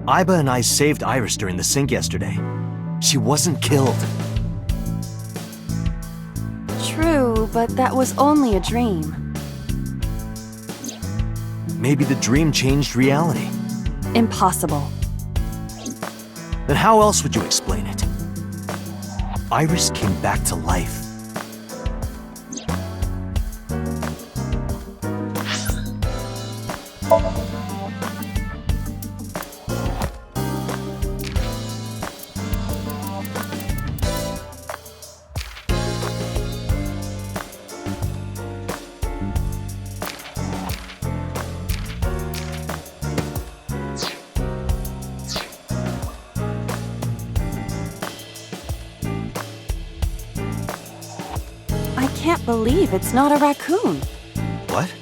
Aiba and I saved Iris during the sink yesterday. She wasn't killed. True, but that was only a dream. Maybe the dream changed reality. Impossible. Then how else would you explain it? Iris came back to life. I can't believe it's not a raccoon. What?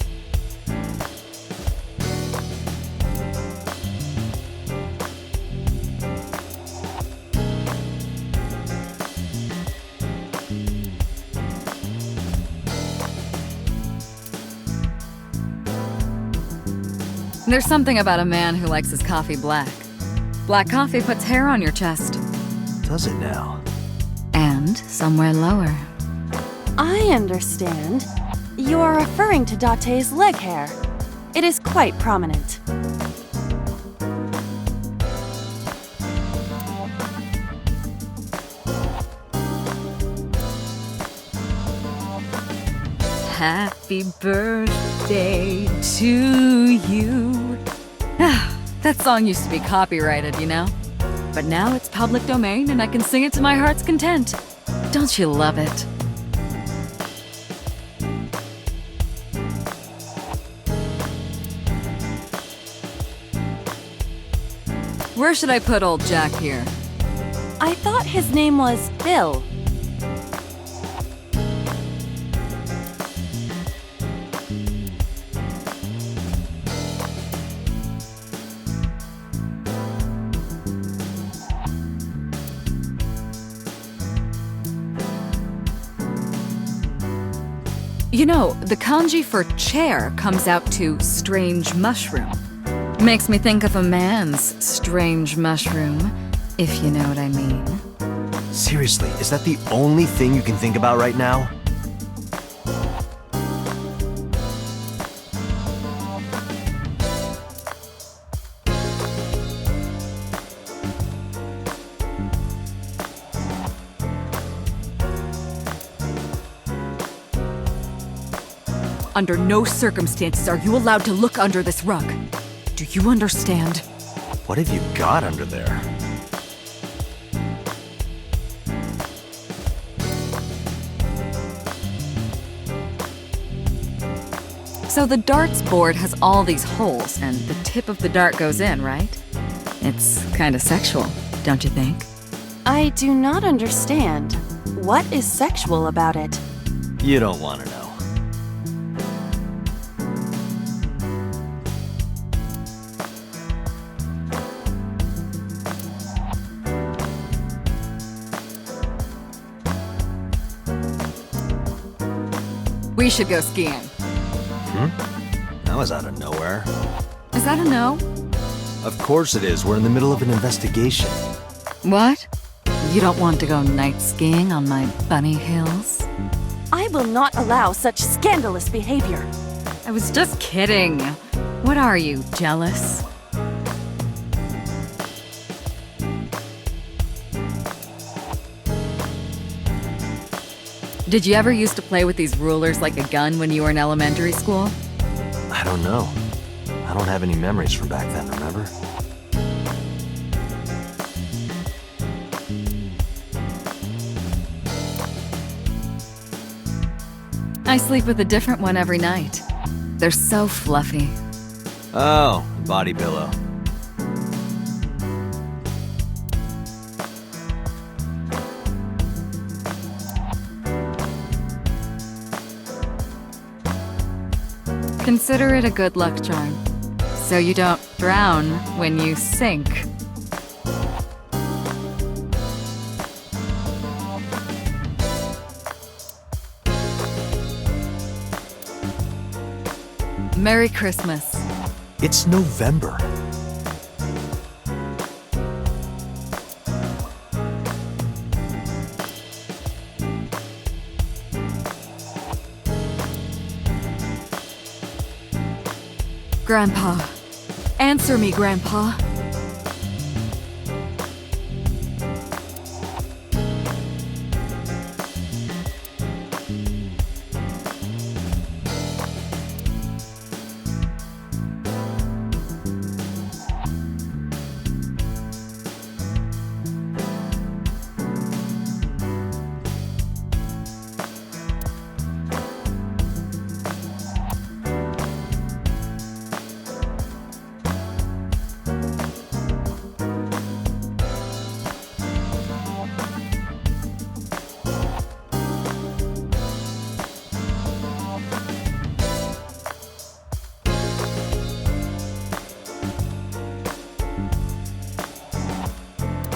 There's something about a man who likes his coffee black. Black coffee puts hair on your chest. Does it now? And somewhere lower. I understand. You are referring to Date's leg hair. It is quite prominent. Happy birthday to you. That song used to be copyrighted, you know? But now it's public domain and I can sing it to my heart's content. Don't you love it? Where should I put old Jack here? I thought his name was Bill. You know, the kanji for chair comes out to strange mushroom. Makes me think of a man's strange mushroom, if you know what I mean. Seriously, is that the only thing you can think about right now? Under no circumstances are you allowed to look under this rug. Do you understand? What have you got under there? So the darts board has all these holes, and the tip of the dart goes in, right? It's kinda sexual, don't you think? I do not understand. What is sexual about it? You don't want to know. We should go skiing. That was out of nowhere. Is that a no? Of course it is. We're in the middle of an investigation. What? You don't want to go night skiing on my bunny hills? I will not allow such scandalous behavior. I was just kidding. What are you, jealous? Did you ever used to play with these rulers like a gun when you were in elementary school? I don't know. I don't have any memories from back then, remember? I sleep with a different one every night. They're so fluffy. Oh, body pillow. Consider it a good luck charm, so you don't drown when you sink. Merry Christmas. It's November. Grandpa. Answer me, Grandpa.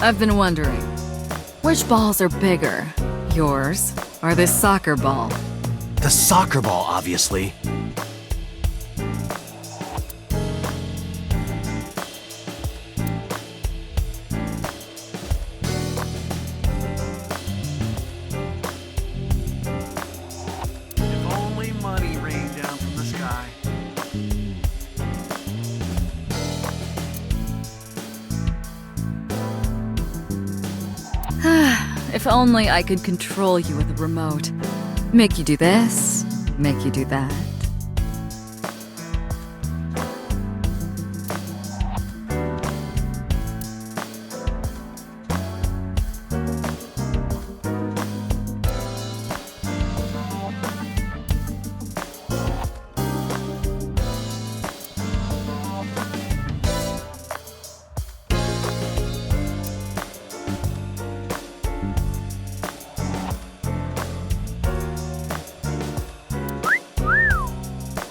I've been wondering, which balls are bigger? Yours or this soccer ball? The soccer ball, obviously. If only money rained down from the sky. If only I could control you with a remote. Make you do this, make you do that.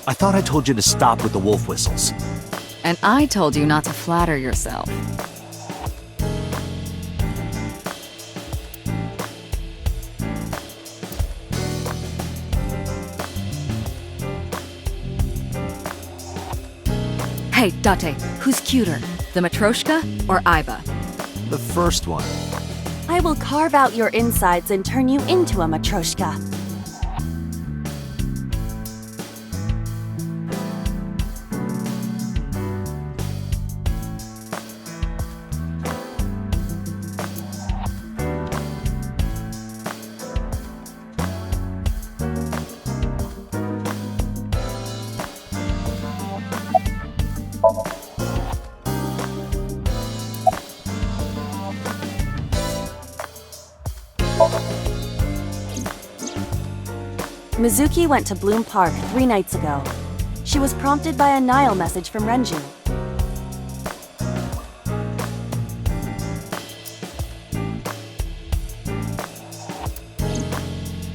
I thought I told you to stop with the wolf whistles. And I told you not to flatter yourself. Hey, Date, who's cuter? The Matryoshka or Aiba? The first one. I will carve out your insides and turn you into a Matryoshka. Mizuki went to Bloom Park 3 nights ago. She was prompted by a Nile message from Renju.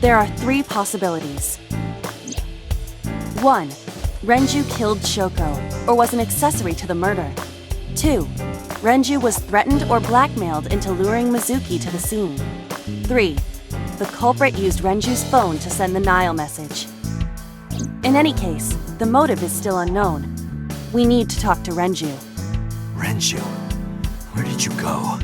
There are 3 possibilities. 1. Renju killed Shoko, or was an accessory to the murder. 2. Renju was threatened or blackmailed into luring Mizuki to the scene. 3. The culprit used Renju's phone to send the Nile message. In any case, the motive is still unknown. We need to talk to Renju. Renju, where did you go?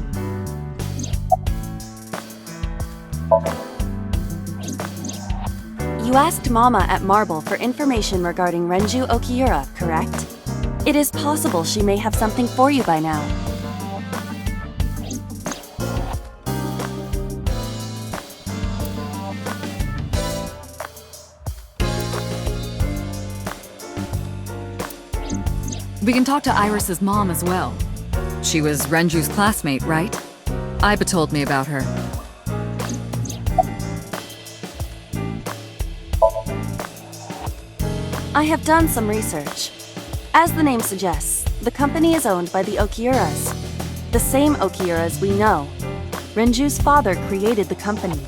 You asked Mama at Marble for information regarding Renju Okiura, correct? It is possible she may have something for you by now. We can talk to Iris's mom as well. She was Renju's classmate, right? Aiba told me about her. I have done some research. As the name suggests, the company is owned by the Okiuras. The same Okiuras we know. Renju's father created the company.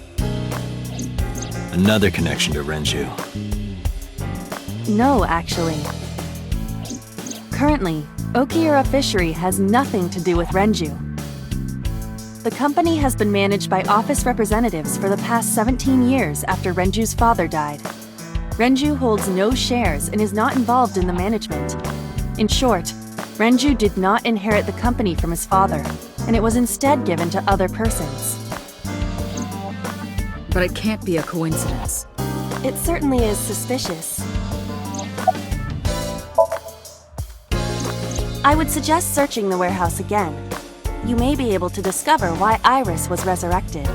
Another connection to Renju. No, actually. Currently, Okiura Fishery has nothing to do with Renju. The company has been managed by office representatives for the past 17 years after Renju's father died. Renju holds no shares and is not involved in the management. In short, Renju did not inherit the company from his father, and it was instead given to other persons. But it can't be a coincidence. It certainly is suspicious. I would suggest searching the warehouse again. You may be able to discover why Iris was resurrected.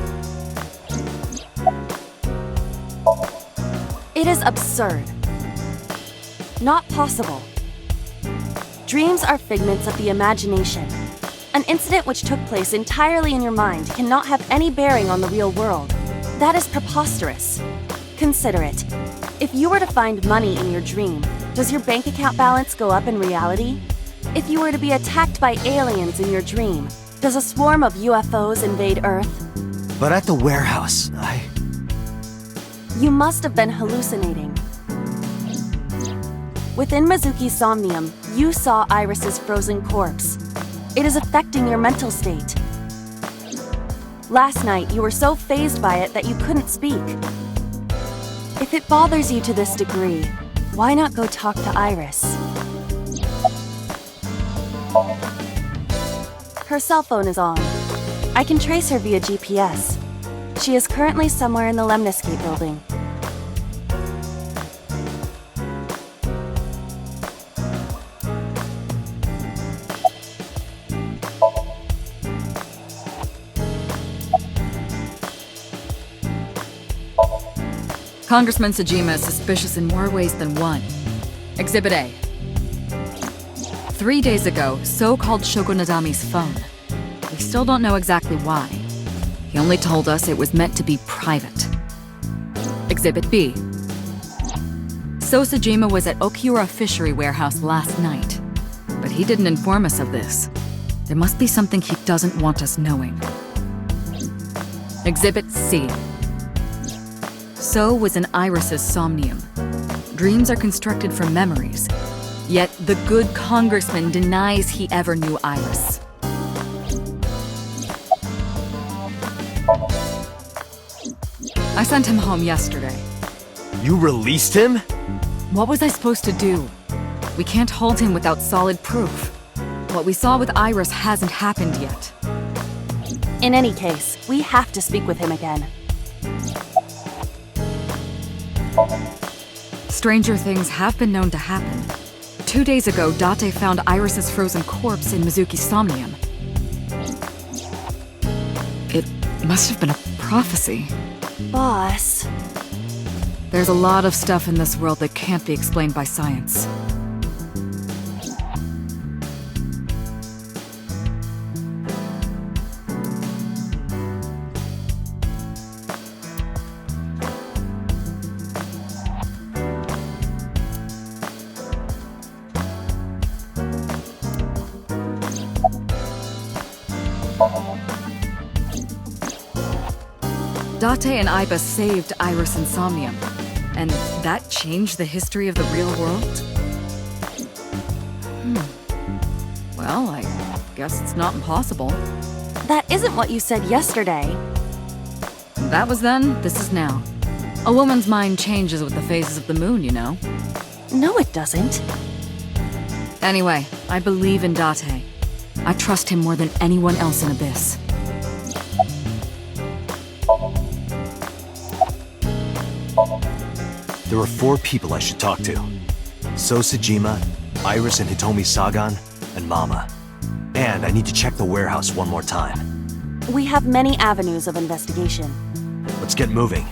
It is absurd. Not possible. Dreams are figments of the imagination. An incident which took place entirely in your mind cannot have any bearing on the real world. That is preposterous. Consider it. If you were to find money in your dream, does your bank account balance go up in reality? If you were to be attacked by aliens in your dream, does a swarm of UFOs invade Earth? But at the warehouse, You must have been hallucinating. Within Mizuki's Somnium, you saw Iris's frozen corpse. It is affecting your mental state. Last night, you were so fazed by it that you couldn't speak. If it bothers you to this degree, why not go talk to Iris? Her cell phone is on. I can trace her via GPS. She is currently somewhere in the Lemniscape building. Congressman Saima is suspicious in more ways than one. Exhibit A. 3 days ago, So called Shoko Nadami's phone. We still don't know exactly why. He only told us it was meant to be private. Exhibit B. So Saima was at Okiura Fishery Warehouse last night, but he didn't inform us of this. There must be something he doesn't want us knowing. Exhibit C. So was in Iris's Somnium. Dreams are constructed from memories, yet the good congressman denies he ever knew Iris. I sent him home yesterday. you released him? What was I supposed to do? We can't hold him without solid proof. What we saw with Iris hasn't happened yet. In any case, we have to speak with him again. Stranger things have been known to happen. 2 days ago, Date found Iris's frozen corpse in Mizuki's Somnium. It must have been a prophecy. Boss. There's a lot of stuff in this world that can't be explained by science. Date and Iba saved Iris and Somnium, and that changed the history of the real world? Well, I guess it's not impossible. That isn't what you said yesterday. That was then, this is now. A woman's mind changes with the phases of the moon, you know? No, it doesn't. Anyway, I believe in Date. I trust him more than anyone else in Abyss. There are 4 people I should talk to. So Saima, Iris and Hitomi Sagan, and Mama. And I need to check the warehouse one more time. We have many avenues of investigation. Let's get moving.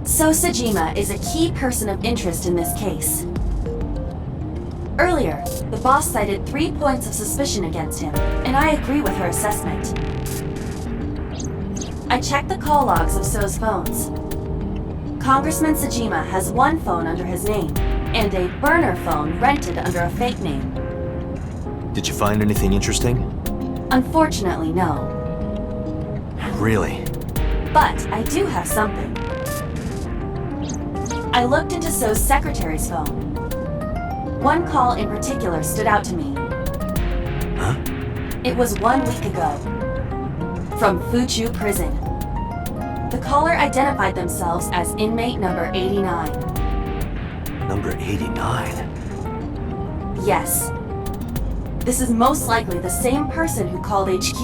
So Saima is a key person of interest in this case. Earlier, the boss cited 3 points of suspicion against him, and I agree with her assessment. I checked the call logs of So's phones. Congressman Saima has 1 phone under his name, and a burner phone rented under a fake name. Did you find anything interesting? Unfortunately, no. Really? But I do have something. I looked into So's secretary's phone. 1 call in particular stood out to me. It was 1 week ago. From Fuchu Prison. The caller identified themselves as inmate number 89. Number 89? Yes. This is most likely the same person who called HQ.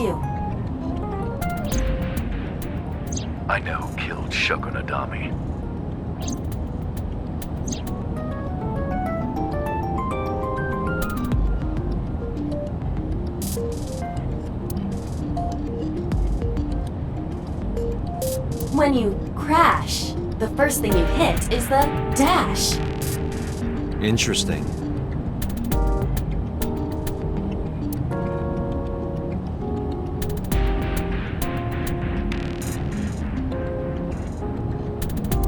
I know who killed Shogunadami. When you crash, the first thing you hit is the dash. Interesting.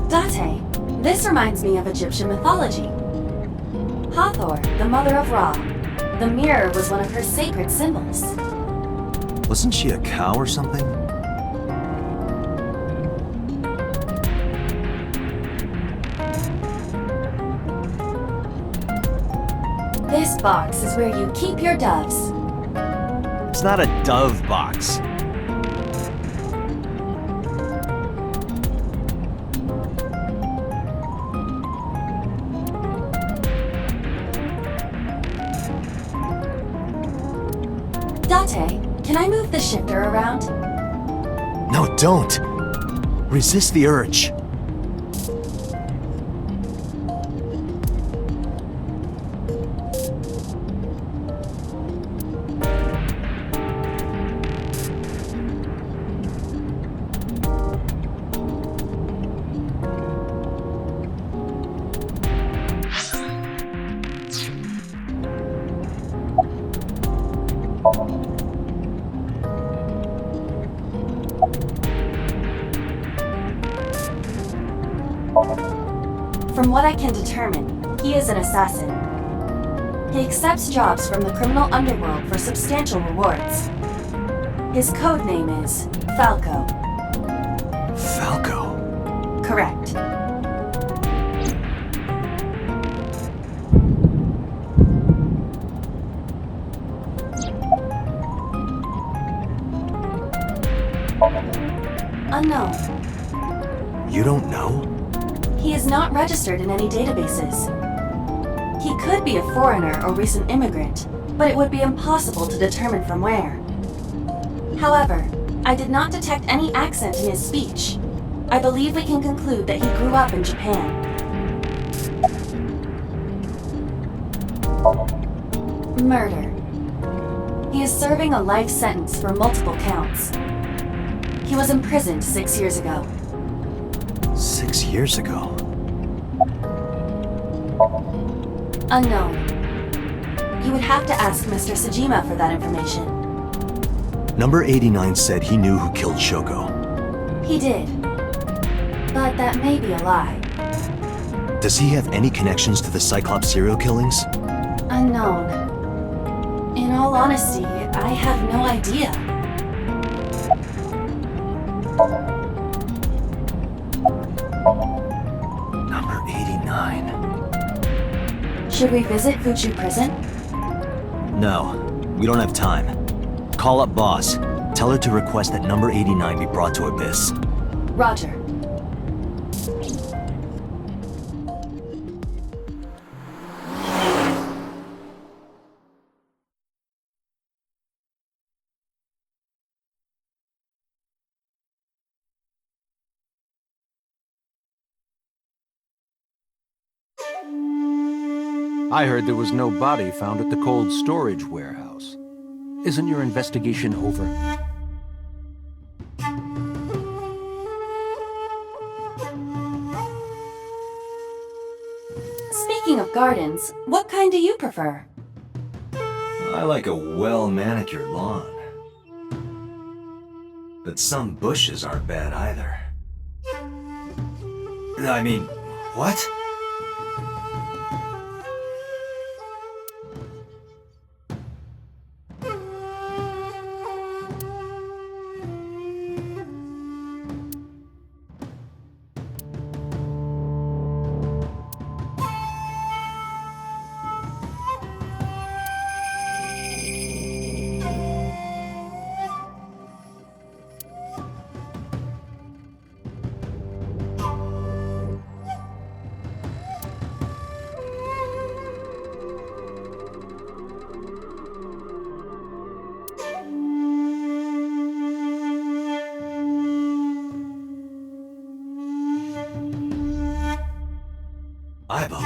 Date, this reminds me of Egyptian mythology. Hathor, the mother of Ra. The mirror was one of her sacred symbols. Wasn't she a cow or something? This box is where you keep your doves. It's not a dove box. Date, can I move the shifter around? No, don't! Resist the urge. From what I can determine, he is an assassin. He accepts jobs from the criminal underworld for substantial rewards. His code name is Falco. Falco? Correct. Unknown. You don't know? He is not registered in any databases. He could be a foreigner or recent immigrant, but it would be impossible to determine from where. However, I did not detect any accent in his speech. I believe we can conclude that he grew up in Japan. Murder. He is serving a life sentence for multiple counts. He was imprisoned 6 years ago. 6 years ago? Unknown. You would have to ask Mr. Saima for that information. Number 89 said he knew who killed Shoko. He did. But that may be a lie. Does he have any connections to the Cyclops serial killings? Unknown. In all honesty, I have no idea. Number 89. Should we visit Fuchu Prison? No, we don't have time. Call up boss. Tell her to request that number 89 be brought to Abyss. Roger. I heard there was no body found at the cold storage warehouse. Isn't your investigation over? Speaking of gardens, what kind do you prefer? I like a well-manicured lawn. But some bushes aren't bad either. I mean, what?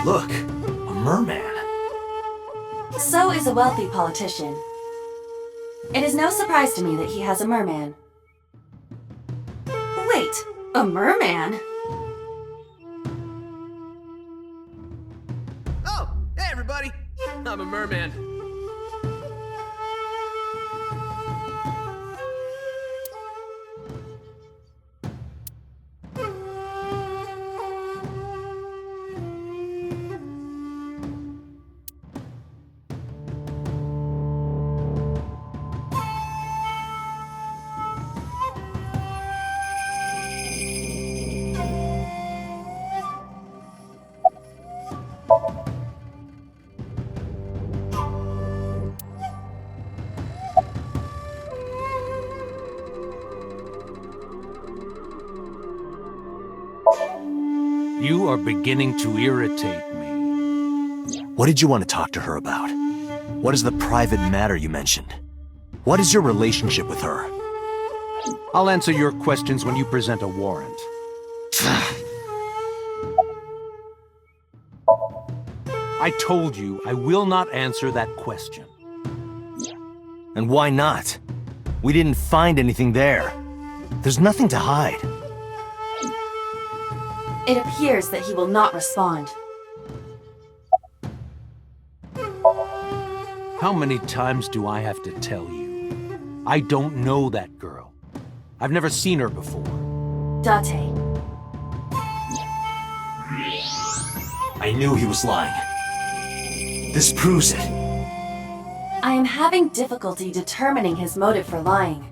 Look, a merman. So is a wealthy politician. It is no surprise to me that he has a merman. Wait, a merman? Oh, hey everybody! I'm a merman. You are beginning to irritate me. What did you want to talk to her about? What is the private matter you mentioned? What is your relationship with her? I'll answer your questions when you present a warrant. I told you I will not answer that question. And why not? We didn't find anything there. There's nothing to hide. It appears that he will not respond. How many times do I have to tell you? I don't know that girl. I've never seen her before. Date. I knew he was lying. This proves it. I am having difficulty determining his motive for lying.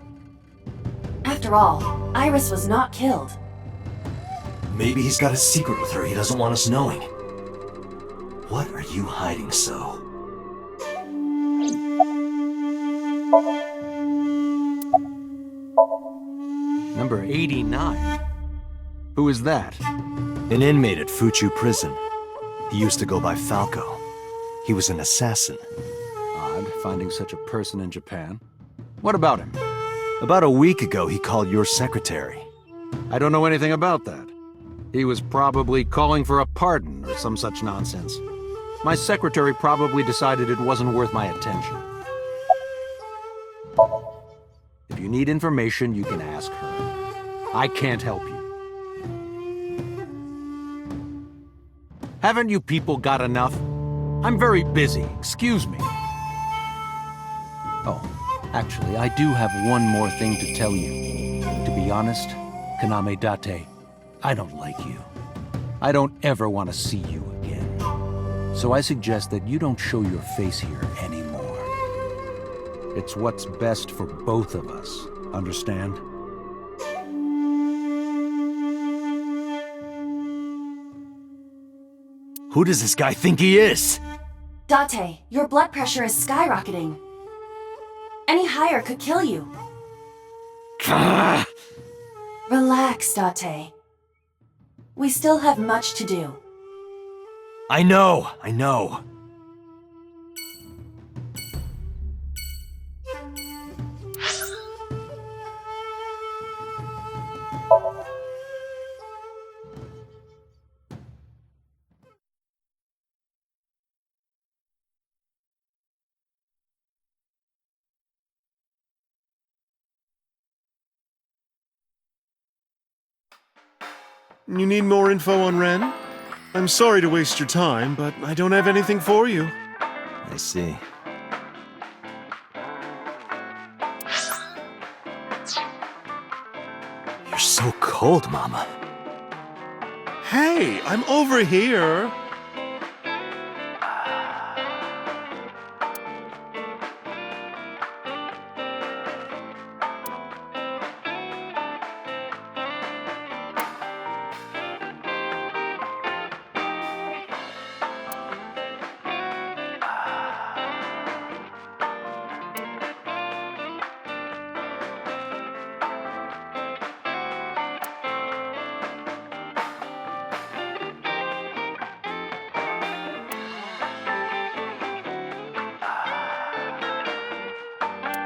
After all, Iris was not killed. Maybe he's got a secret with her he doesn't want us knowing. What are you hiding so? Number 89. Who is that? An inmate at Fuchu prison. He used to go by Falco. He was an assassin. Odd, finding such a person in Japan. What about him? About a week ago, he called your secretary. I don't know anything about that. He was probably calling for a pardon or some such nonsense. My secretary probably decided it wasn't worth my attention. If you need information, you can ask her. I can't help you. Haven't you people got enough? I'm very busy, excuse me. Oh, actually, I do have one more thing to tell you. To be honest, Kaname Date, I don't like you. I don't ever want to see you again. So I suggest that you don't show your face here anymore. It's what's best for both of us, understand? Who does this guy think he is? Date, your blood pressure is skyrocketing. Any higher could kill you. Relax, Date. We still have much to do. I know. You need more info on Ren? I'm sorry to waste your time, but I don't have anything for you. I see. You're so cold, Mama. Hey, I'm over here.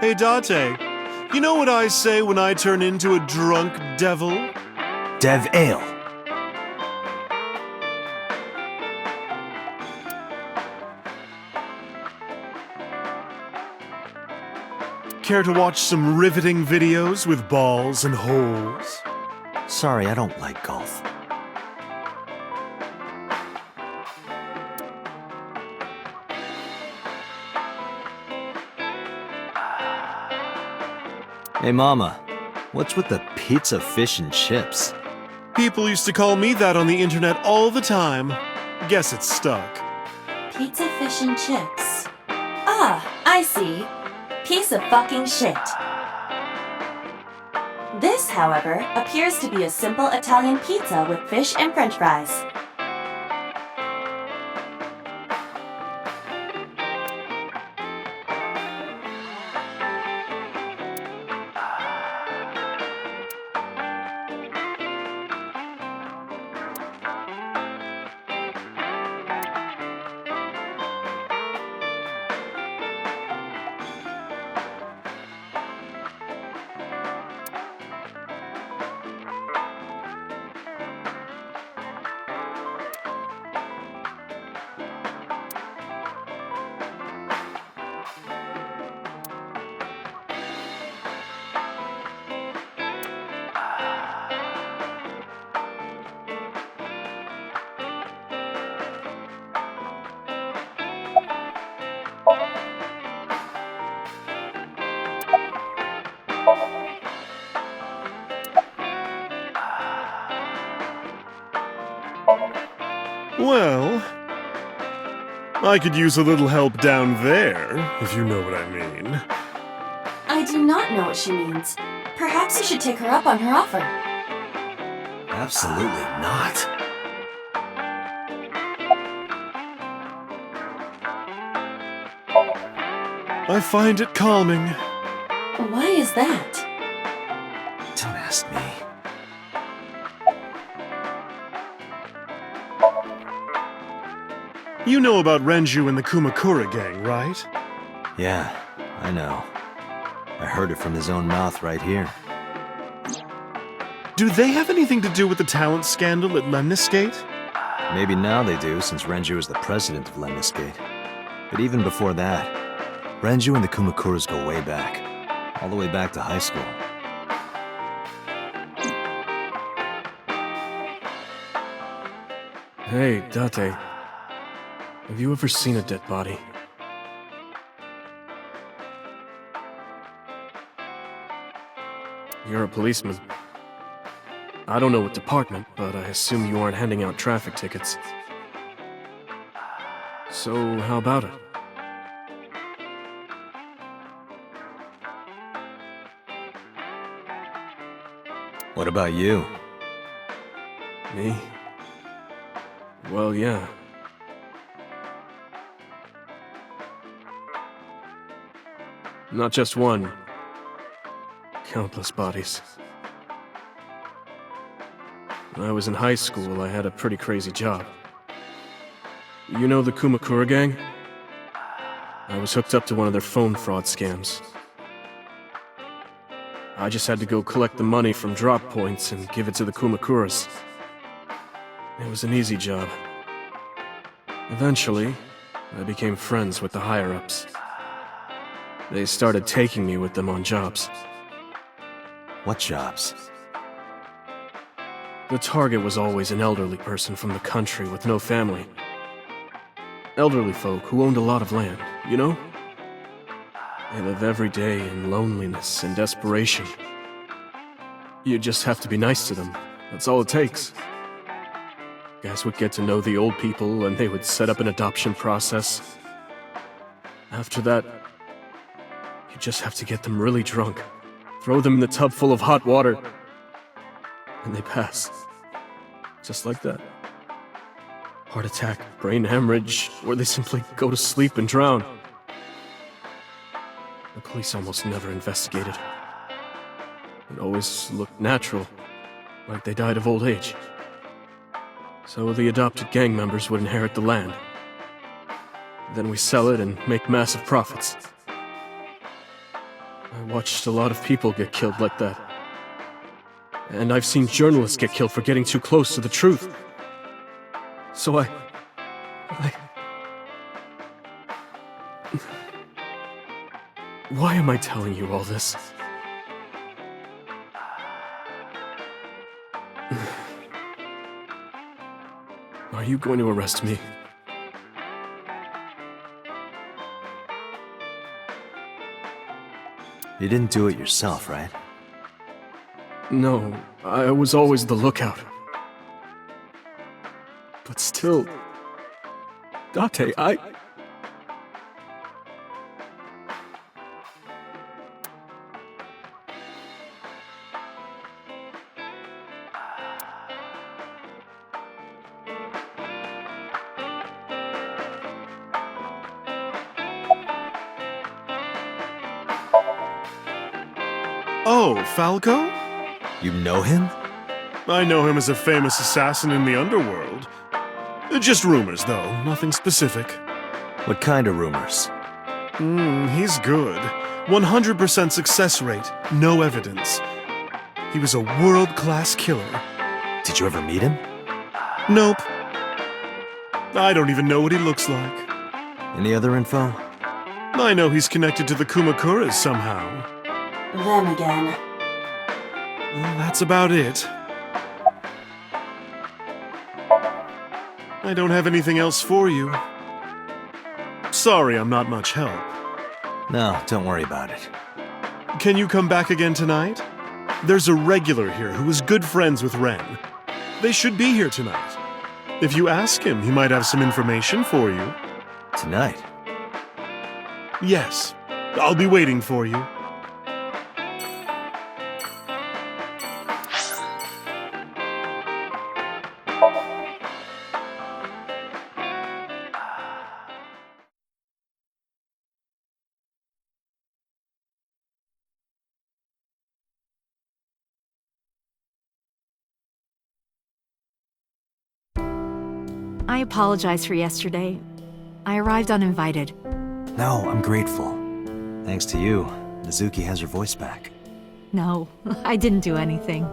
Hey, Date, you know what I say when I turn into a drunk devil? Dev Ale. Care to watch some riveting videos with balls and holes? Sorry, I don't like golf. Hey, Mama, what's with the pizza, fish, and chips? People used to call me that on the internet all the time. Guess it's stuck. Pizza, fish, and chips. Ah, I see. Piece of fucking shit. This, however, appears to be a simple Italian pizza with fish and french fries. Well, I could use a little help down there, if you know what I mean. I do not know what she means. Perhaps you should take her up on her offer. Absolutely not. I find it calming. Why is that? Don't ask me. You know about Renju and the Kumakura gang, right? Yeah, I know. I heard it from his own mouth right here. Do they have anything to do with the talent scandal at Lemniscate? Maybe now they do, since Renju is the president of Lemniscate. But even before that, Renju and the Kumakuras go way back. All the way back to high school. Hey, Date. Have you ever seen a dead body? You're a policeman. I don't know what department, but I assume you aren't handing out traffic tickets. So, how about it? What about you? Me? Well, yeah. Not just one. Countless bodies. When I was in high school, I had a pretty crazy job. You know the Kumakura gang? I was hooked up to one of their phone fraud scams. I just had to go collect the money from drop points and give it to the Kumakuras. It was an easy job. Eventually, I became friends with the higher-ups. They started taking me with them on jobs. What jobs? The target was always an elderly person from the country with no family. Elderly folk who owned a lot of land, you know? They live every day in loneliness and desperation. You just have to be nice to them. That's all it takes. Guys would get to know the old people and they would set up an adoption process. After that, you just have to get them really drunk, throw them in the tub full of hot water, and they pass. Just like that. Heart attack, brain hemorrhage, or they simply go to sleep and drown. The police almost never investigated. It always looked natural, like they died of old age. So the adopted gang members would inherit the land. Then we sell it and make massive profits. I watched a lot of people get killed like that. And I've seen journalists get killed for getting too close to the truth. So I... Why am I telling you all this? Are you going to arrest me? You didn't do it yourself, right? No, I was always the lookout. But still... Date, Oh, Falco? You know him? I know him as a famous assassin in the underworld. Just rumors, though, nothing specific. What kind of rumors? He's good. 100% success rate, no evidence. He was a world-class killer. Did you ever meet him? Nope. I don't even know what he looks like. Any other info? I know he's connected to the Kumakuras somehow. Them again. Well, that's about it. I don't have anything else for you. Sorry I'm not much help. No, don't worry about it. Can you come back again tonight? There's a regular here who is good friends with Ren. They should be here tonight. If you ask him, he might have some information for you. Tonight? Yes. I'll be waiting for you. I apologize for yesterday. I arrived uninvited. No, I'm grateful. Thanks to you, Mizuki has her voice back. No, I didn't do anything.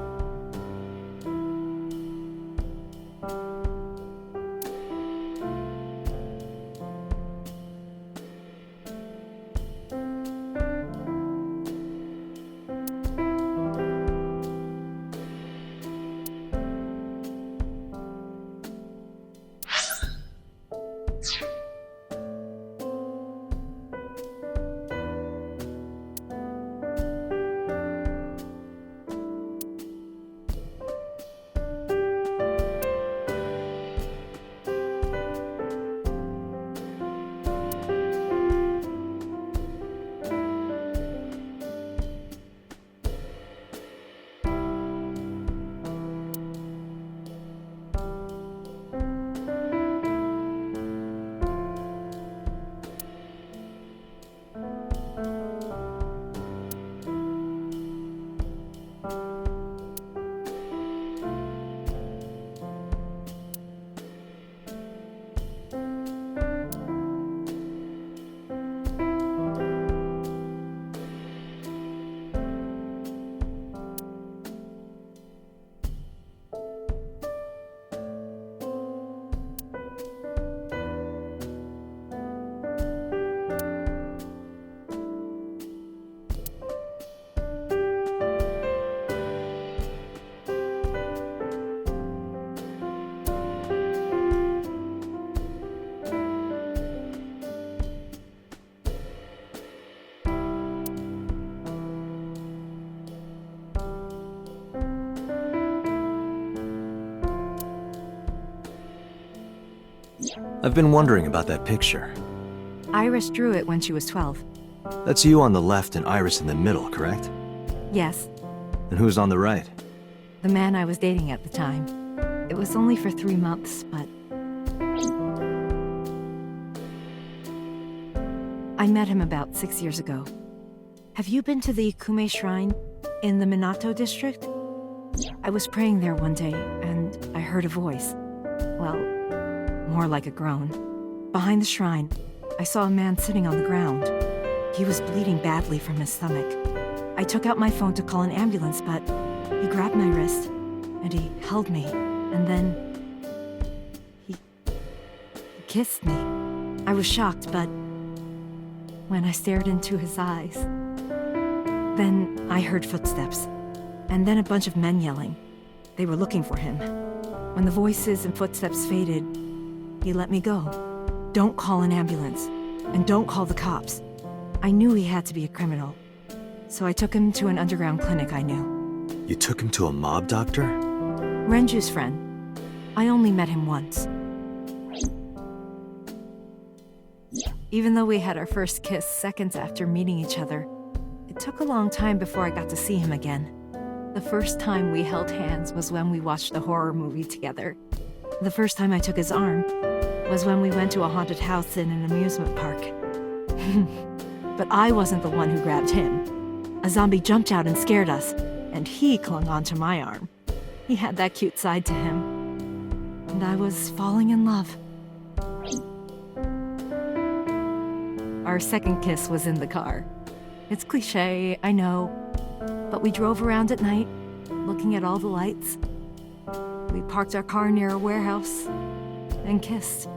I've been wondering about that picture. Iris drew it when she was 12. That's you on the left and Iris in the middle, correct? Yes, And who's on the right? the man I was dating at the time. It was only for 3 months, but... I met him about 6 years ago. Have you been to the Ikume Shrine in the Minato district? I was praying there one day, and I heard a voice. Well, more like a groan. Behind the shrine, I saw a man sitting on the ground. He was bleeding badly from his stomach. I took out my phone to call an ambulance, but he grabbed my wrist, and he held me, and then... He kissed me. I was shocked, but... when I stared into his eyes. Then I heard footsteps, and then a bunch of men yelling. They were looking for him. When the voices and footsteps faded, he let me go. Don't call an ambulance, and don't call the cops. I knew he had to be a criminal, so I took him to an underground clinic I knew. You took him to a mob doctor? Renju's friend. I only met him once. Even though we had our first kiss seconds after meeting each other, it took a long time before I got to see him again. The first time we held hands was when we watched a horror movie together. The first time I took his arm was when we went to a haunted house in an amusement park. But I wasn't the one who grabbed him. A zombie jumped out and scared us, and he clung onto my arm. He had that cute side to him, and I was falling in love. Our second kiss was in the car. It's cliché, I know, but we drove around at night, looking at all the lights. We parked our car near a warehouse and kissed.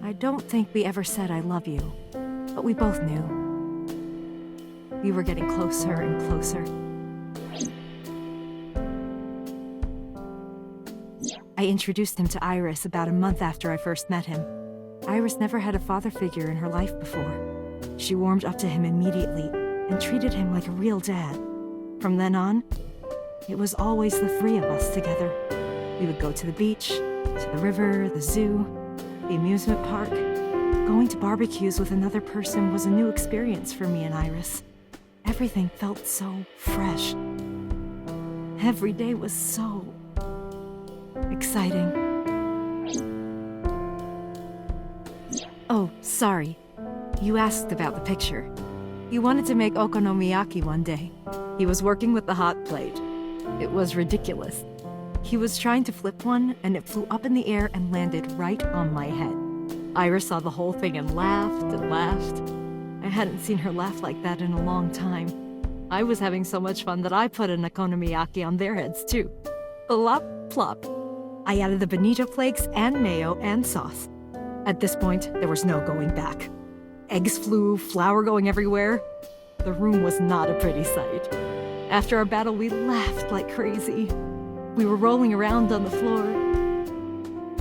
I don't think we ever said I love you, but we both knew. We were getting closer and closer. I introduced him to Iris about a month after I first met him. Iris never had a father figure in her life before. She warmed up to him immediately and treated him like a real dad. From then on, it was always the three of us together. We would go to the beach, to the river, the zoo, the amusement park. Going to barbecues with another person was a new experience for me and Iris. Everything felt so fresh. Every day was so exciting. Oh, sorry. You asked about the picture. He wanted to make okonomiyaki one day. He was working with the hot plate. It was ridiculous. He was trying to flip one, and it flew up in the air and landed right on my head. Iris saw the whole thing and laughed and laughed. I hadn't seen her laugh like that in a long time. I was having so much fun that I put an okonomiyaki on their heads too. Plop, plop. I added the bonito flakes and mayo and sauce. At this point, there was no going back. Eggs flew, flour going everywhere. The room was not a pretty sight. After our battle, we laughed like crazy. We were rolling around on the floor.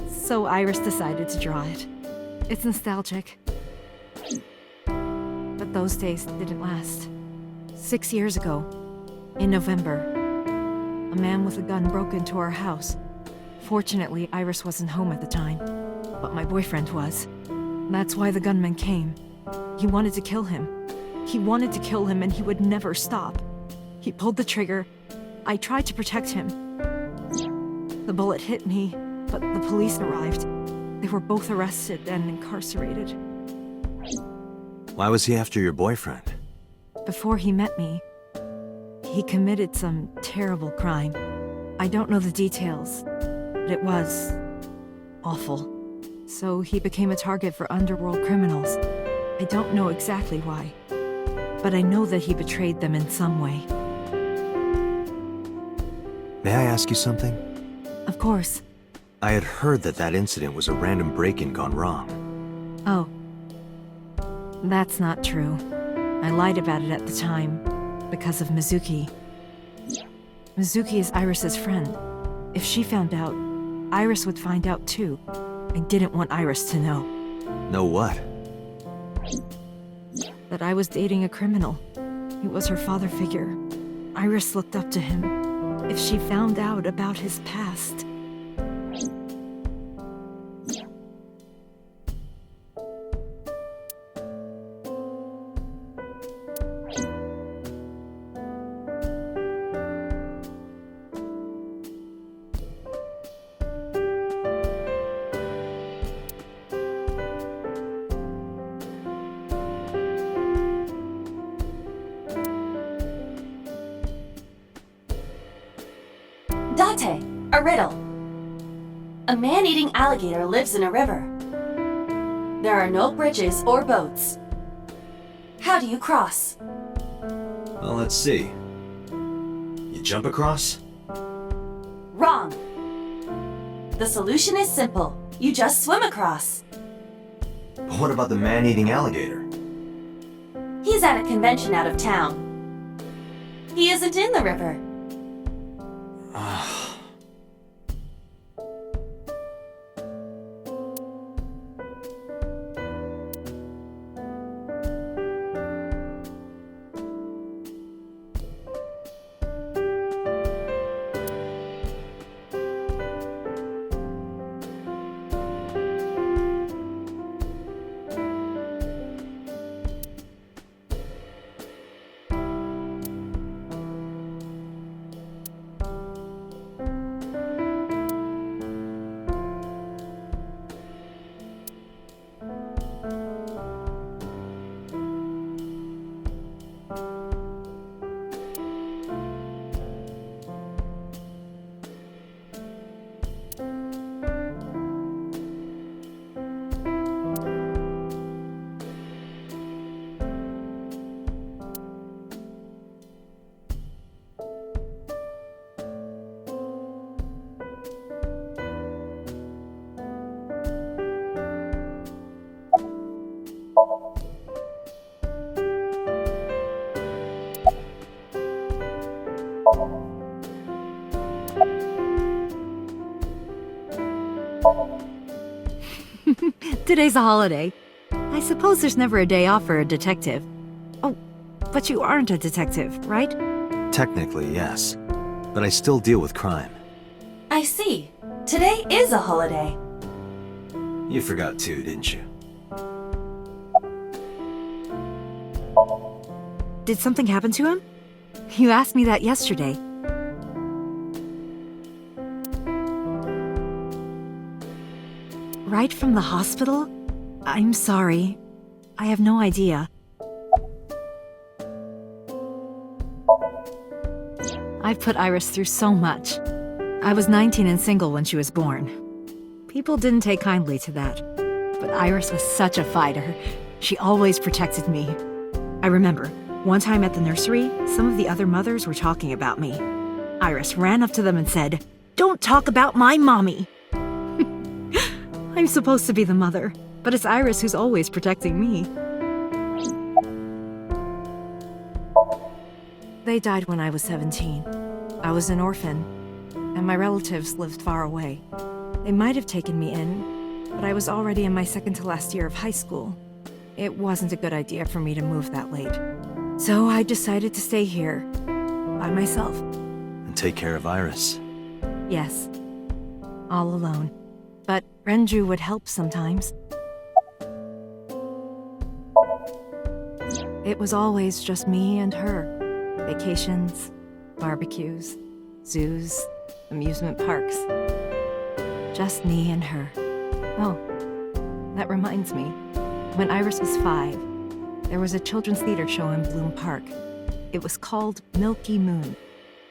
So Iris decided to draw it. It's nostalgic. But those days didn't last. 6 years ago, in November, a man with a gun broke into our house. Fortunately, Iris wasn't home at the time, but my boyfriend was. That's why the gunman came. He wanted to kill him. He wanted to kill him, and he would never stop. He pulled the trigger. I tried to protect him. The bullet hit me, but the police arrived. They were both arrested and incarcerated. Why was he after your boyfriend? Before he met me, he committed some terrible crime. I don't know the details, but it was awful. So he became a target for underworld criminals. I don't know exactly why, but I know that he betrayed them in some way. May I ask you something? Of course. I had heard that that incident was a random break-in gone wrong. Oh. That's not true. I lied about it at the time, because of Mizuki. Mizuki is Iris's friend. If she found out, Iris would find out too. I didn't want Iris to know. Know what? That I was dating a criminal. He was her father figure. Iris looked up to him. If she found out about his past... Date, a riddle. A man-eating alligator lives in a river. There are no bridges or boats. How do you cross? Well, let's see. You jump across? Wrong. The solution is simple. You just swim across. But what about the man-eating alligator? He's at a convention out of town. He isn't in the river. Today's a holiday. I suppose there's never a day off for a detective. Oh, but you aren't a detective, right? Technically, yes. But I still deal with crime. I see. Today is a holiday. You forgot too, didn't you? Did something happen to him? You asked me that yesterday. Right from the hospital? I'm sorry. I have no idea. I've put Iris through so much. I was 19 and single when she was born. People didn't take kindly to that. But Iris was such a fighter. She always protected me. I remember, one time at the nursery, some of the other mothers were talking about me. Iris ran up to them and said, "Don't talk about my mommy!" I'm supposed to be the mother, but it's Iris who's always protecting me. They died when I was 17. I was an orphan, and my relatives lived far away. They might have taken me in, but I was already in my second to last year of high school. It wasn't a good idea for me to move that late. So I decided to stay here, by myself. And take care of Iris. Yes, all alone. But Renju would help sometimes. It was always just me and her. Vacations, barbecues, zoos, amusement parks. Just me and her. Oh, that reminds me. When Iris was 5, there was a children's theater show in Bloom Park. It was called Milky Moon.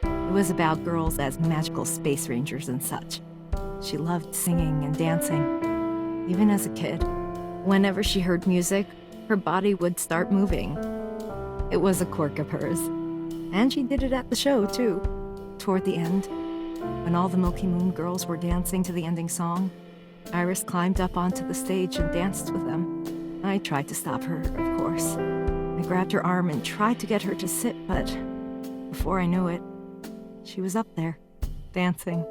It was about girls as magical space rangers and such. She loved singing and dancing, even as a kid. Whenever she heard music, her body would start moving. It was a quirk of hers. And she did it at the show, too. Toward the end, when all the Milky Moon girls were dancing to the ending song, Iris climbed up onto the stage and danced with them. I tried to stop her, of course. I grabbed her arm and tried to get her to sit, but before I knew it, she was up there, dancing.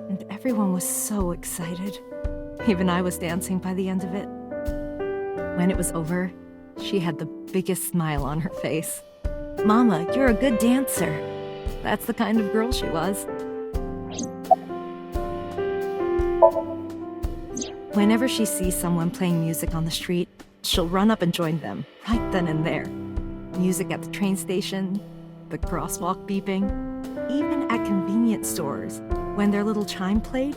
And everyone was so excited. Even I was dancing by the end of it. When it was over, she had the biggest smile on her face. "Mama, you're a good dancer." That's the kind of girl she was. Whenever she sees someone playing music on the street, she'll run up and join them, right then and there. Music at the train station, the crosswalk beeping, even at convenience stores. When their little chime played,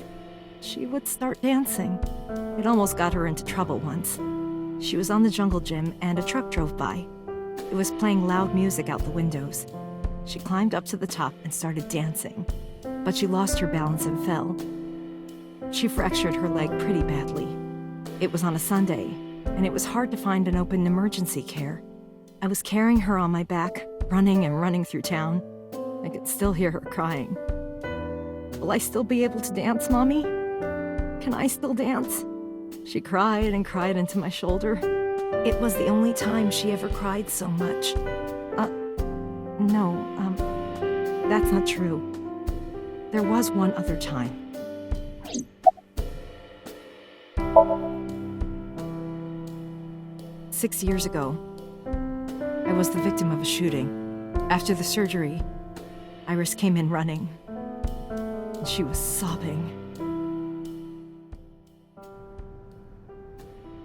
she would start dancing. It almost got her into trouble once. She was on the jungle gym and a truck drove by. It was playing loud music out the windows. She climbed up to the top and started dancing, but she lost her balance and fell. She fractured her leg pretty badly. It was on a Sunday, and it was hard to find an open emergency care. I was carrying her on my back, running and running through town. I could still hear her crying. "Will I still be able to dance, Mommy? Can I still dance?" She cried and cried into my shoulder. It was the only time she ever cried so much. No, that's not true. There was one other time. Six years ago, I was the victim of a shooting. After the surgery, Iris came in running. And she was sobbing.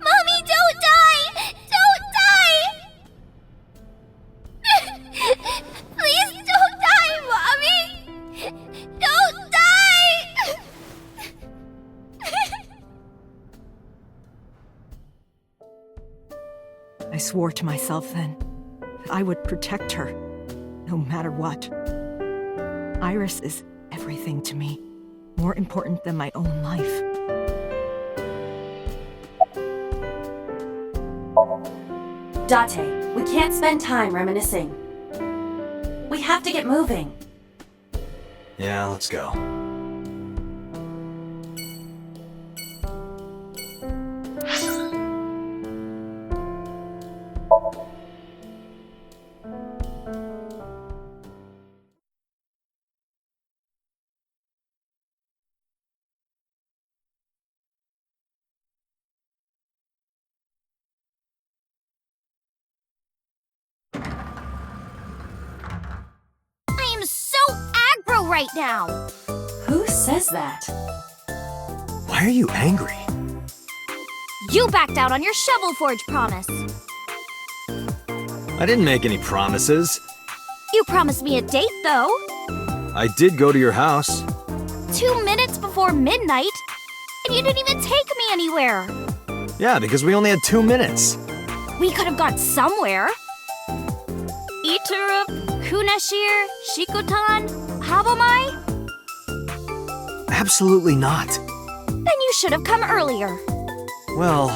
Mommy, don't die! Don't die! Please don't die, Mommy! Don't die! I swore to myself then that I would protect her, no matter what. Iris is everything to me, more important than my own life. Date, we can't spend time reminiscing. We have to get moving. Yeah, let's go. I am so aggro right now! Who says that? Why are you angry? You backed out on your Shovel Forge promise. I didn't make any promises. You promised me a date, though. I did go to your house. 2 minutes before midnight, and you didn't even take me anywhere. Yeah, because we only had 2 minutes. We could have gone somewhere. Iturup, Kunashir, Shikotan, Habomai? Absolutely not. Then you should have come earlier. Well,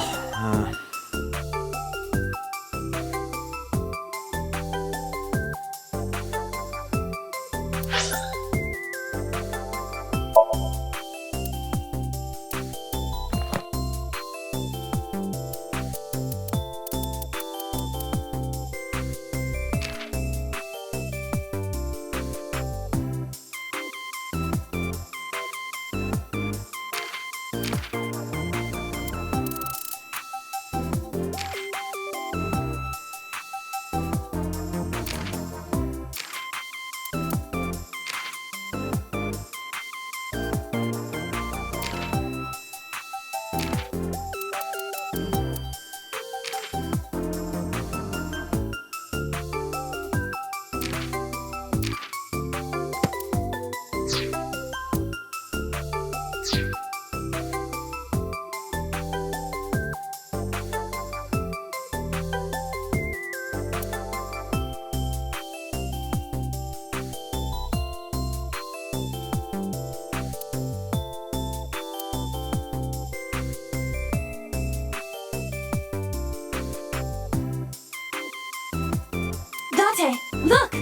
Date, look!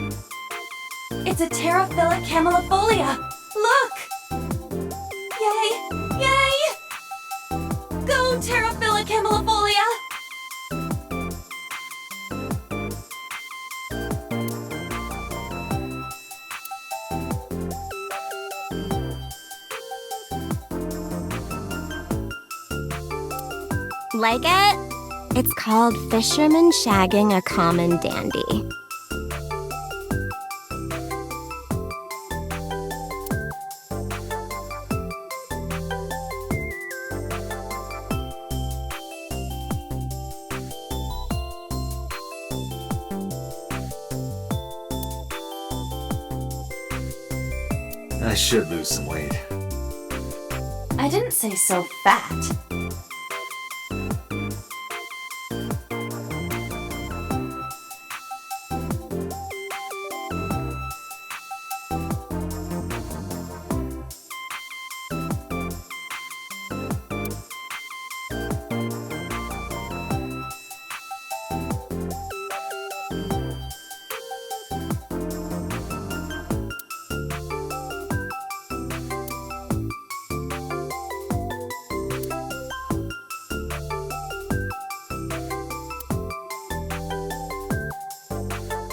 It's a Terraphila camellifolia! Look! Yay! Yay! Go, Terraphila camellifolia! Like it? It's called Fisherman Shagging a Common Dandy. I should lose some weight. I didn't say so fat.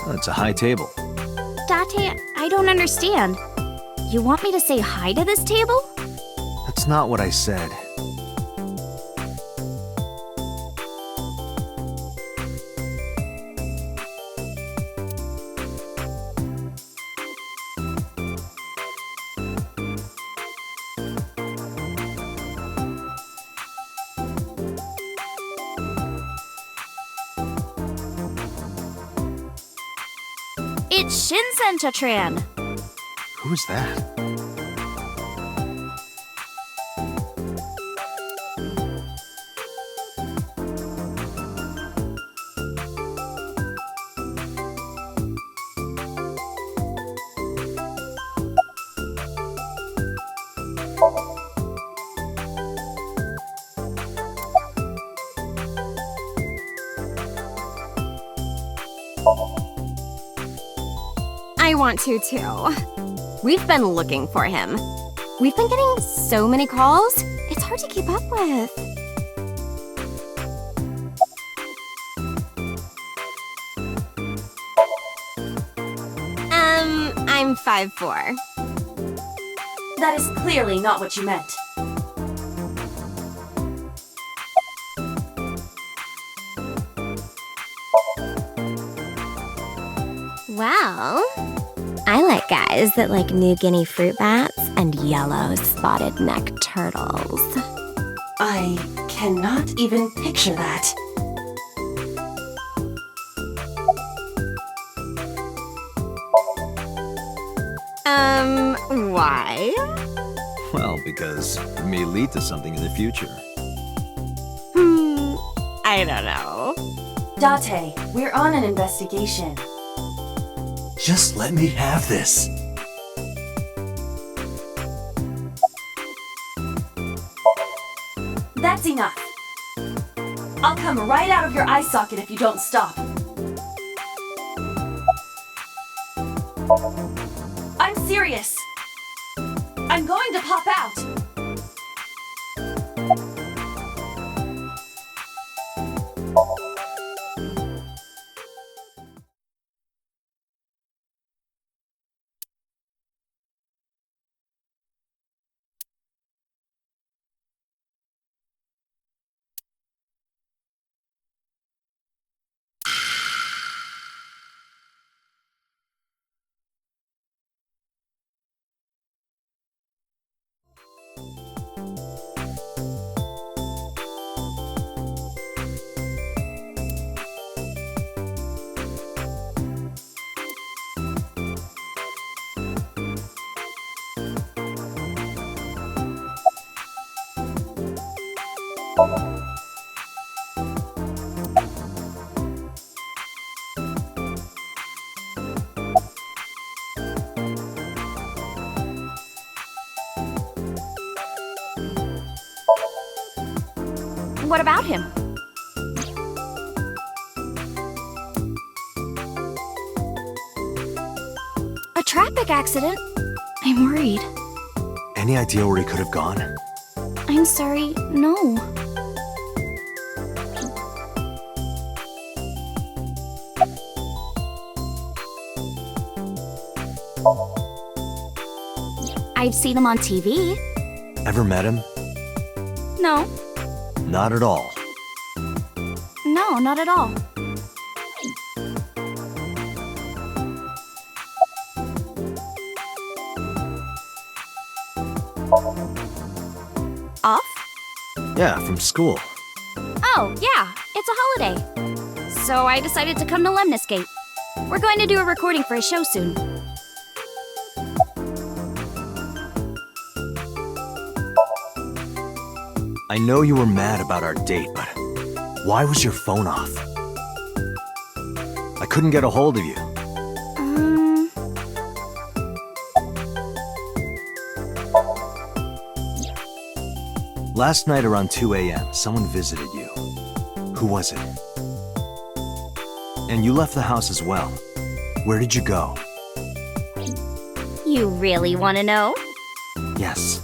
It's a high table. Date, I don't understand. You want me to say hi to this table? That's not what I said. It's Shinsen-cha-tran. Who's that? I want to too. We've been looking for him. We've been getting so many calls, it's hard to keep up with. I'm 5'4". That is clearly not what you meant. Well, I like guys that like New Guinea fruit bats and yellow spotted neck turtles. I cannot even picture that. Why? Well, because it may lead to something in the future. I don't know. Date, we're on an investigation. Just let me have this. That's enough. I'll come right out of your eye socket if you don't stop. I'm serious. I'm going to pop out. What about him? A traffic accident? I'm worried. Any idea where he could have gone? I'm sorry, no. I've seen him on TV. Ever met him? No. Not at all. No, not at all. Off? Yeah, from school. Oh, yeah, it's a holiday. So I decided to come to Lemniscate. We're going to do a recording for a show soon. I know you were mad about our date, but why was your phone off? I couldn't get a hold of you. Last night around 2 a.m., someone visited you. Who was it? And you left the house as well. Where did you go? You really want to know? Yes.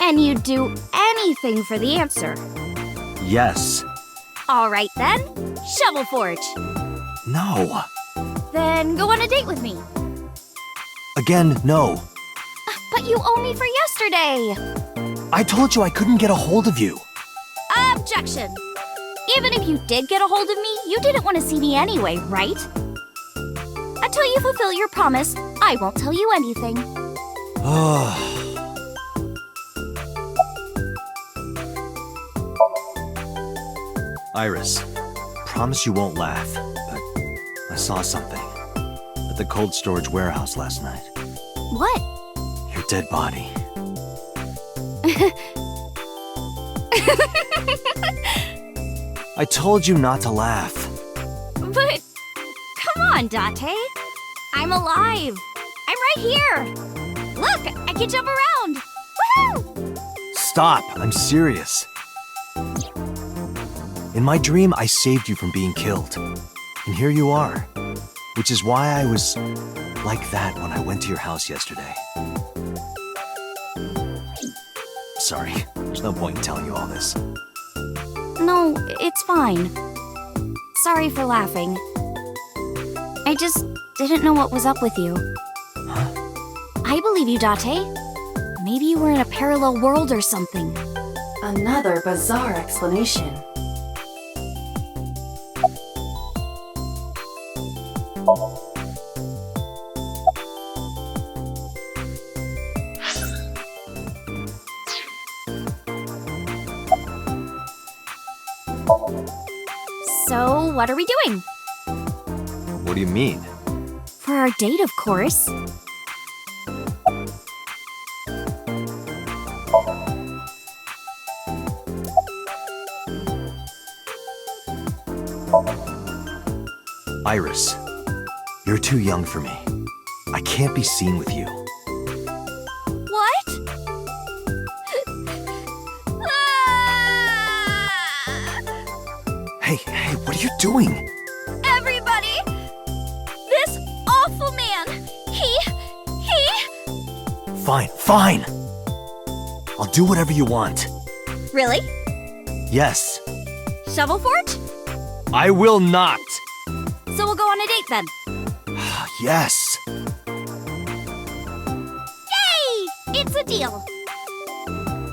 And you'd do anything for the answer. Yes. All right then, Shovel Forge. No. Then Then go on a date with me. Again, no. But you owe me for yesterday. I told you I couldn't get a hold of you. Objection. Even if you did get a hold of me, you didn't want to see me anyway, right? Until you fulfill your promise, I won't tell you anything. Iris, promise you won't laugh, but I saw something at the cold storage warehouse last night. What? Your dead body. I told you not to laugh. But, come on, Date. I'm alive. I'm right here. Look, I can jump around. Woohoo! Stop, I'm serious. In my dream, I saved you from being killed. And here you are. Which is why I was like that when I went to your house yesterday. Sorry, there's no point in telling you all this. No, it's fine. Sorry for laughing. I just didn't know what was up with you. Huh? I believe you, Date. Maybe you were in a parallel world or something. Another bizarre explanation. So, what are we doing? What do you mean? For our date, of course. Iris, you're too young for me. I can't be seen with you. What? Hey, what are you doing? Everybody! This awful man! He... Fine. I'll do whatever you want. Really? Yes. Shovel Forge? I will not. So we'll go on a date then. Yes. Yay! It's a deal.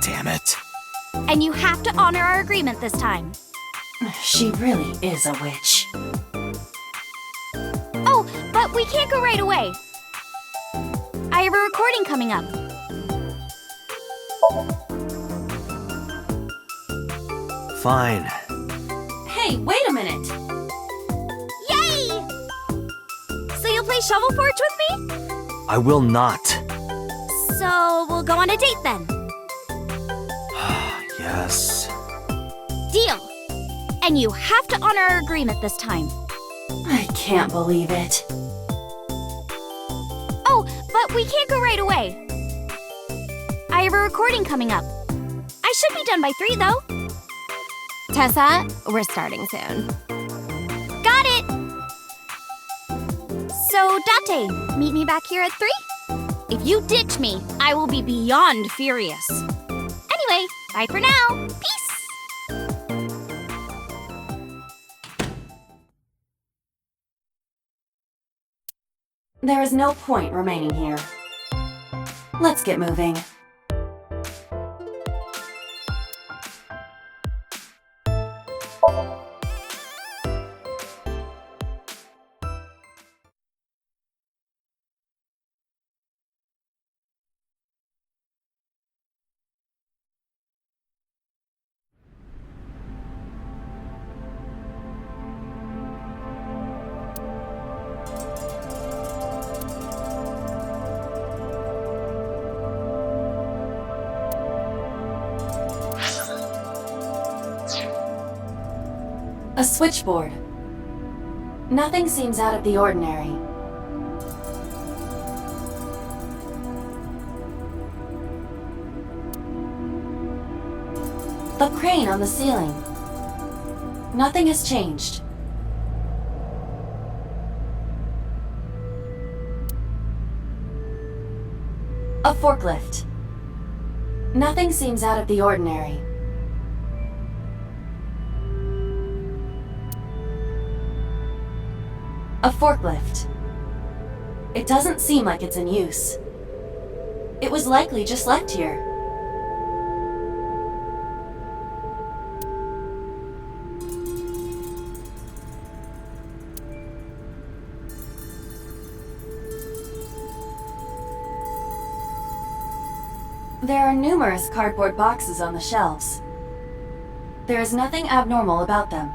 Damn it. And you have to honor our agreement this time. She really is a witch. Oh, but we can't go right away. I have a recording coming up. Fine. Hey, wait a minute! Yay! So you'll play Shovel Forge with me? I will not. So we'll go on a date then. Yes. Deal. And you have to honor our agreement this time. I can't believe it. Oh, but we can't go right away. I have a recording coming up. I should be done by 3, though. Tessa, we're starting soon. Got it! So, Date, meet me back here at 3? If you ditch me, I will be beyond furious. Anyway, bye for now. Peace! There is no point remaining here. Let's get moving. A switchboard. Nothing seems out of the ordinary. A crane on the ceiling. Nothing has changed. A forklift. Nothing seems out of the ordinary. A forklift. It doesn't seem like it's in use. It was likely just left here. There are numerous cardboard boxes on the shelves. There is nothing abnormal about them.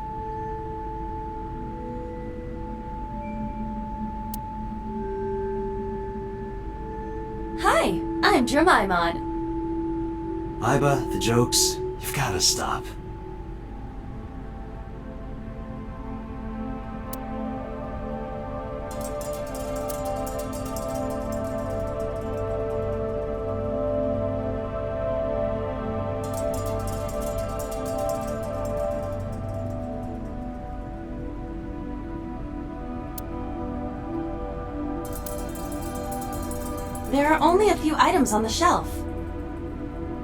Hi, I'm Jemimon. Iba, the jokes, you've gotta stop. There are only a few items on the shelf.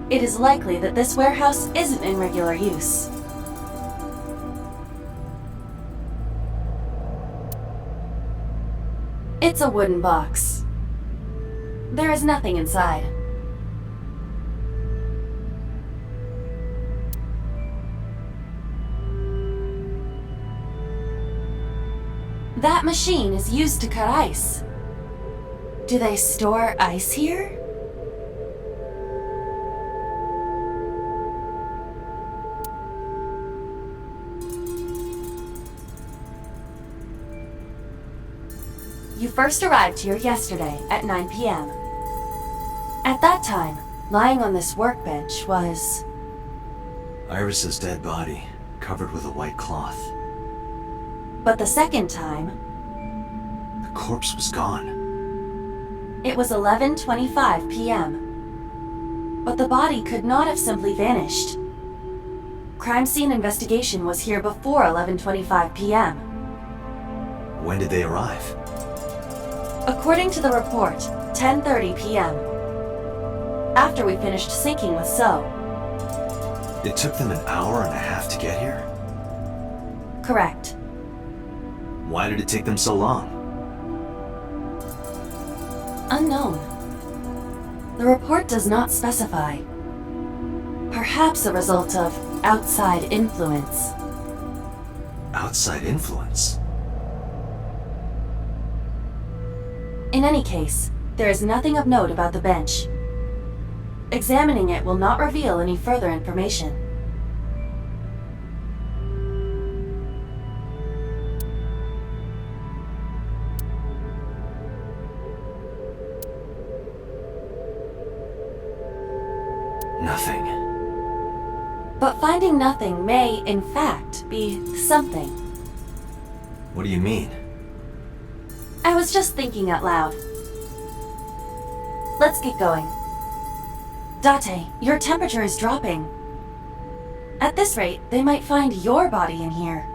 It is likely that this warehouse isn't in regular use. It's a wooden box. There is nothing inside. That machine is used to cut ice. Do they store ice here? You first arrived here yesterday at 9 p.m. At that time, lying on this workbench was... Iris's dead body, covered with a white cloth. But the second time, The corpse was gone. it was 11:25 p.m. But the body could not have simply vanished. Crime scene investigation was here before 11:25 p.m. When did they arrive? According to the report, 10:30 p.m. After we finished sinking with So. It took them an hour and a half to get here? Correct. Why did it take them so long? Unknown. The report does not specify. Perhaps a result of outside influence. Outside influence? In any case, there is nothing of note about the bench. Examining it will not reveal any further information. Nothing. But finding nothing may, in fact, be something. What do you mean? I was just thinking out loud. Let's get going. Date, your temperature is dropping. At this rate, they might find your body in here.